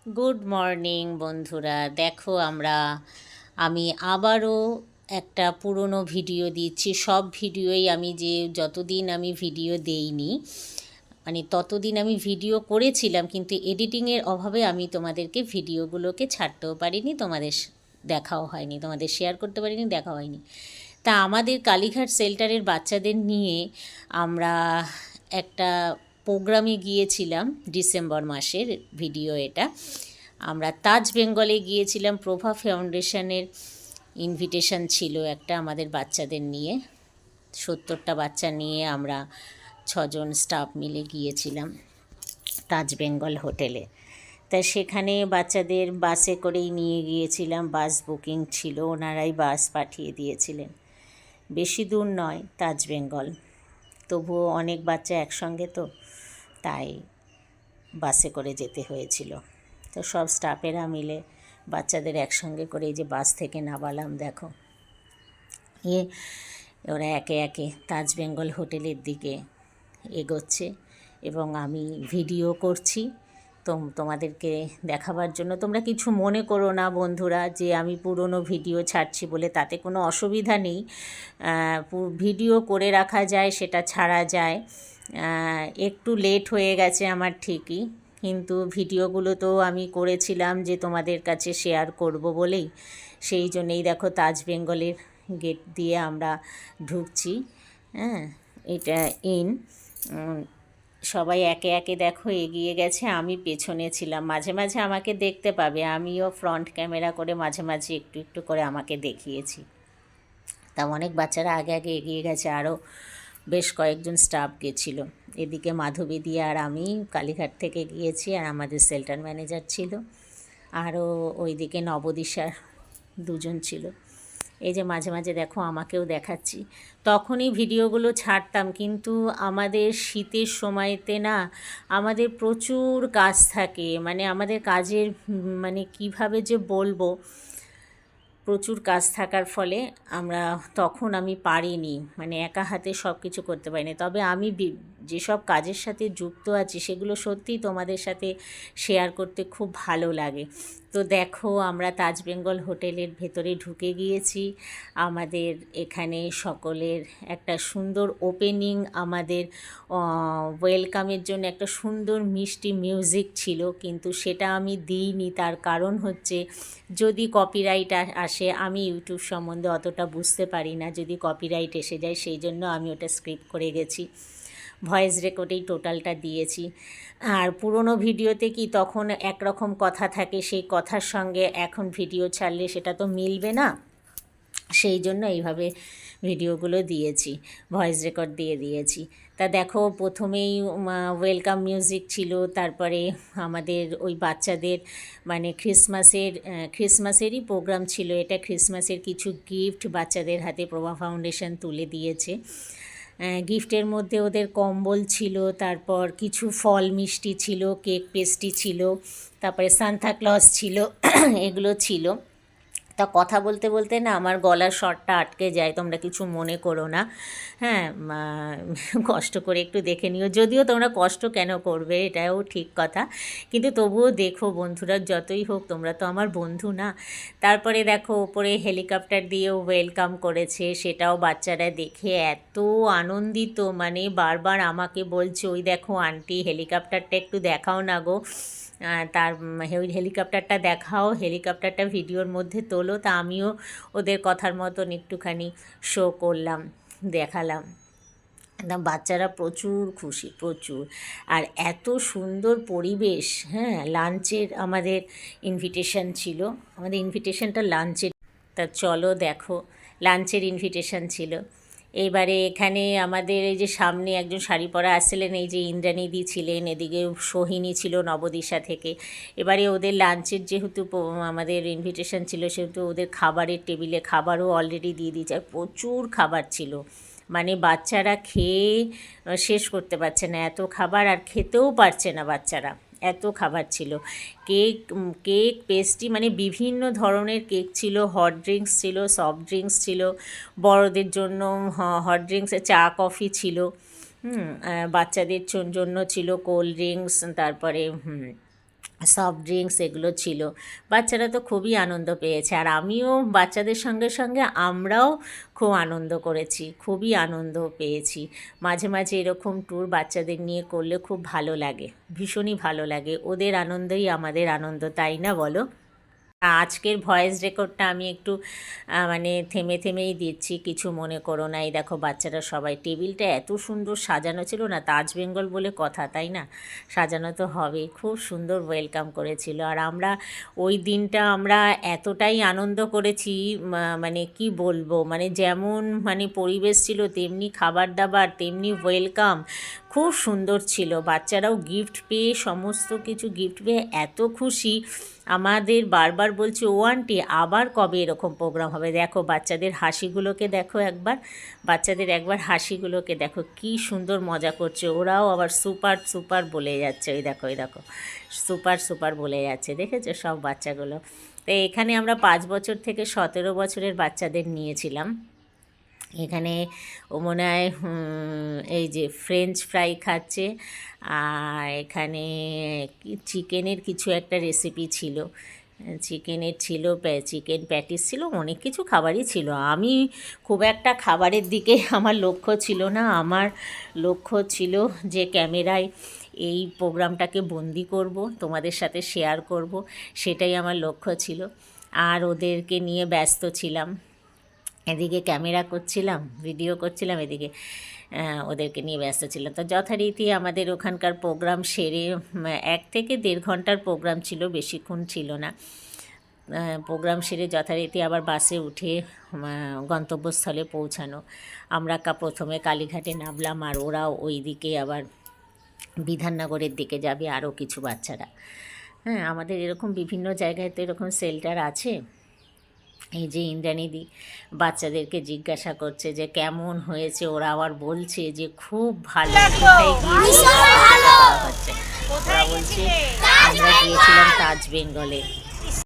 Good morning বন্ধুরা, দেখো আমি আবারও একটা পুরনো ভিডিও দিচ্ছি। সব ভিডিওই আমি যতদিন আমি ভিডিও দেইনি, মানে ততদিন আমি ভিডিও করেছিলাম, কিন্তু এডিটিংয়ের অভাবে আমি তোমাদেরকে ভিডিওগুলোকে ছাড়তেও পারিনি, দেখাও হয়নি, তোমাদের শেয়ার করতে পারিনি, দেখা হয়নি। তা আমাদের কালীঘাট শেল্টারের বাচ্চাদের নিয়ে আমরা একটা প্রোগ্রামে গিয়েছিলাম, ডিসেম্বর মাসের ভিডিও এটা। আমরা তাজ বেঙ্গলে গিয়েছিলাম, প্রভা ফাউন্ডেশনের ইনভিটেশন ছিল একটা আমাদের বাচ্চাদের নিয়ে। 70টা বাচ্চা নিয়ে আমরা 6জন স্টাফ মিলে গিয়েছিলাম তাজ বেঙ্গল হোটেলে। তা সেখানে বাচ্চাদের বাসে করেই নিয়ে গিয়েছিলাম, বাস বুকিং ছিল, ওনারাই বাস পাঠিয়ে দিয়েছিলেন। বেশি দূর নয় তাজ বেঙ্গল, তবুও অনেক বাচ্চা একসঙ্গে, তো তাই বাসে করে যেতে হয়েছিল। তো সব স্টাফেরা মিলে বাচ্চাদের একসঙ্গে করে এই যে বাস থেকে নামালাম, দেখো ওরা একে একে তাজ বেঙ্গল হোটেলের দিকে এগোচ্ছে এবং আমি ভিডিও করছি তোমাদেরকে দেখাবার জন্য। তোমরা কিছু মনে করো না বন্ধুরা যে আমি পুরনো ভিডিও ছাড়ছি বলে, তাতে কোনো অসুবিধা নেই। ভিডিও করে রাখা যায়, সেটা ছাড়া যায়। একটু লেট হয়ে গেছে আমার ঠিকই, কিন্তু ভিডিওগুলো তো আমি করেছিলাম যে তোমাদের কাছে শেয়ার করব বলেই। সেই জন্যেই দেখো তাজ বেঙ্গলের গেট দিয়ে আমরা ঢুকছি। হ্যাঁ, এটা সবাই একে একে দেখো এগিয়ে গেছে, আমি পেছনে ছিলাম। মাঝে মাঝে আমাকে দেখতে পাবে, আমিও ফ্রন্ট ক্যামেরা করে মাঝে মাঝে একটু একটু করে আমাকে দেখিয়েছি। তা অনেক বাচ্চারা আগে আগে এগিয়ে গেছে, আরও বেশ কয়েকজন স্টাফ গেছিল। এদিকে মাধবী দিয়ে আর আমি কালীঘাট থেকে গিয়েছি, আর আমাদের শেল্টার ম্যানেজার ছিল, আরও ওইদিকে নবদিশার 2জন ছিল। এই যে মাঝে মাঝে দেখো আমাকেও দেখাচ্ছি। তখনই ভিডিওগুলো ছাড়তাম, কিন্তু আমাদের শীতের সময়তে না আমাদের প্রচুর কাজ থাকে, মানে আমাদের কাজের মানে কিভাবে যে বলবো, প্রচুর কাজ থাকার ফলে তখন আমি পারিনি, মানে একা হাতে সব কিছু করতে পারিনি। তবে আমি যেসব কাজের সাথে যুক্ত আছি সেগুলো সত্যিই তোমাদের সাথে শেয়ার করতে খুব ভালো লাগে। তো দেখো আমরা তাজ বেঙ্গল হোটেলের ভেতরে ঢুকে গিয়েছি। আমাদের এখানে সকলের একটা সুন্দর ওপেনিং, আমাদের ওয়েলকামের জন্য একটা সুন্দর মিষ্টি মিউজিক ছিল, কিন্তু সেটা আমি দিইনি। তার কারণ হচ্ছে যদি কপিরাইট আসে, আমি ইউটিউব সম্বন্ধে অতটা বুঝতে পারি না, যদি কপিরাইট এসে যায়, সেই জন্য আমি ওটা স্ক্রিপ্ট করে গেছি, ভয়েস রেকর্ডেই টোটালটা দিয়েছি। আর পুরনো ভিডিওতে কি তখন একরকম কথা থাকে, সেই কথার সঙ্গে এখন ভিডিও ছাড়লে সেটা তো মিলবে না, সেই জন্য এইভাবে ভিডিওগুলো দিয়েছি, ভয়েস রেকর্ড দিয়ে দিয়েছি। তা দেখো প্রথমেই ওয়েলকাম মিউজিক ছিল, তারপরে আমাদের ওই বাচ্চাদের মানে ক্রিসমাসেরই প্রোগ্রাম ছিল এটা। ক্রিসমাসের কিছু গিফট বাচ্চাদের হাতে প্রভা ফাউন্ডেশন তুলে দিয়েছে। গিফটের মধ্যে ওদের কম্বল ছিল, তারপর কিছু ফল মিষ্টি ছিল, কেক পেস্ট্রি ছিল, তারপরে সান্তা ক্লজ ছিল, এগুলো ছিল। তা কথা বলতে বলতে না আমার গলার স্বরটা আটকে যায়, তোমরা কিছু মনে করো না। হ্যাঁ, কষ্ট করে একটু দেখে নিও, যদিও তোমরা কষ্ট কেন করবে, এটাও ঠিক কথা, কিন্তু তবুও দেখো বন্ধুরা, যতই হোক তোমরা তো আমার বন্ধু না। তারপরে দেখো ওপরে হেলিকপ্টার দিয়েও ওয়েলকাম করেছে, সেটাও বাচ্চারা দেখে এত আনন্দিত, মানে বারবার আমাকে বলছে ওই দেখো আন্টি হেলিকপ্টারটা একটু দেখাও না গো, তার হেলিকপ্টারটা দেখাও, হেলিকপ্টারটা ভিডিওর মধ্যে তোলো। তা আমিও ওদের কথার মতন একটুখানি শো করলাম, দেখালাম। একদম বাচ্চারা প্রচুর খুশি, প্রচুর। আর এত সুন্দর পরিবেশ। হ্যাঁ, লাঞ্চের আমাদের ইনভিটেশন ছিল, আমাদের ইনভিটেশনটা লাঞ্চের। তা চলো দেখো, লাঞ্চের ইনভিটেশন ছিল। এইবারে এখানে আমাদের এই যে সামনে একজন শাড়ি পরা আসছিলেন, এই যে ইন্দ্রাণীদি ছিলেন, এদিকে সোহিনী ছিল নবদিশা থেকে। এবারে ওদের লাঞ্চের যেহেতু আমাদের ইনভিটেশন ছিল, সেহেতু ওদের খাবারের টেবিলে খাবারও অলরেডি দিয়ে দিয়েছে, আর প্রচুর খাবার ছিল, মানে বাচ্চারা খেয়ে শেষ করতে পারছে না, এত খাবার, আর খেতেও পারছে না বাচ্চারা, এত খাবার ছিল। কেক কেক পেস্ট্রি, মানে বিভিন্ন ধরনের কেক ছিল, হট ড্রিঙ্কস ছিল, সফট ড্রিঙ্কস ছিল, বড়দের জন্য হট ড্রিঙ্কসে চা কফি ছিল, বাচ্চাদের জন্য ছিল কোল্ড ড্রিঙ্কস, তারপরে সফট ড্রিঙ্কস এগুলো ছিল। বাচ্চারা তো খুবই আনন্দ পেয়েছে, আর আমিও বাচ্চাদের সঙ্গে সঙ্গে আমরাও খুব আনন্দ করেছি, খুবই আনন্দ পেয়েছি। মাঝে মাঝে এরকম ট্যুর বাচ্চাদের নিয়ে করলে খুব ভালো লাগে, ভীষণই ভালো লাগে। ওদের আনন্দই আমাদের আনন্দ, তাই না বলো? আজকের ভয়েস রেকর্ডটা আমি একটু মানে থেমে থেমেই দিচ্ছি, কিছু মনে করো না। এই দেখো বাচ্চারা সবাই, টেবিলটা এত সুন্দর সাজানো ছিল না, তাজ বেঙ্গল বলে কথা, তাই না? সাজানো তো হবেই। খুব সুন্দর ওয়েলকাম করেছিল। আর আমরা ওই দিনটা আমরা এতটাই আনন্দ করেছি, মানে কি বলবো, মানে যেমন মানে পরিবেশ ছিল তেমনি খাবার দাবার তেমনি ওয়েলকাম, খুব সুন্দর ছিল। বাচ্চারাও গিফট পেয়ে, সমস্ত কিছু গিফট পেয়ে এত খুশি, আমাদের বারবার বলছে ও আন্টি আবার কবে এরকম প্রোগ্রাম হবে। দেখো বাচ্চাদের হাসিগুলোকে দেখো একবার, বাচ্চাদের একবার হাসিগুলোকে দেখো, কি সুন্দর মজা করছে। ওরাও আবার সুপার সুপার বলে যাচ্ছে, ওই দেখো ওই দেখো, সুপার সুপার বলে যাচ্ছে, দেখেছো সব বাচ্চাগুলো। তো এখানে আমরা 5 বছর থেকে 17 বছরের বাচ্চাদের নিয়েছিলাম। এখানে ও মনে হয় এই যে ফ্রেঞ্চ ফ্রাই খাচ্ছে, আর এখানে চিকেনের কিছু একটা রেসিপি ছিল, চিকেনের ছিল, চিকেন প্যাটিস ছিল, অনেক কিছু খাবারই ছিল। আমি খুব একটা খাবারের দিকে আমার লক্ষ্য ছিল না, আমার লক্ষ্য ছিল যে ক্যামেরায় এই প্রোগ্রামটাকে বন্দি করব, তোমাদের সাথে শেয়ার করব, সেটাই আমার লক্ষ্য ছিল। আর ওদেরকে নিয়ে ব্যস্ত ছিলাম, এদিকে ক্যামেরা করছিলাম, ভিডিও করছিলাম, এদিকে ওদেরকে নিয়ে ব্যস্ত ছিলাম। তো যথারীতি আমাদের ওখানকার প্রোগ্রাম সেরে 1 থেকে 1.5 ঘন্টার প্রোগ্রাম ছিল, বেশিক্ষণ ছিল না। প্রোগ্রাম সেরে যথারীতি আবার বাসে উঠে গন্তব্যস্থলে পৌঁছানো। আমরা প্রথমে কালীঘাটে নামলাম, আর ওরাও ওই দিকে আবার বিধাননগরের দিকে যাবে আরও কিছু বাচ্চারা। হ্যাঁ, আমাদের এরকম বিভিন্ন জায়গায় তো এরকম শেল্টার আছে। এই যে ইন্দ্রাণীদি বাচ্চাদেরকে জিজ্ঞাসা করছে যে কেমন হয়েছে, ওরা আবার বলছে যে খুব ভালো। কোথায় গিয়েছিলাম হচ্ছে, ওরা বলছে আমরা গিয়েছিলাম তাজ বেঙ্গলে।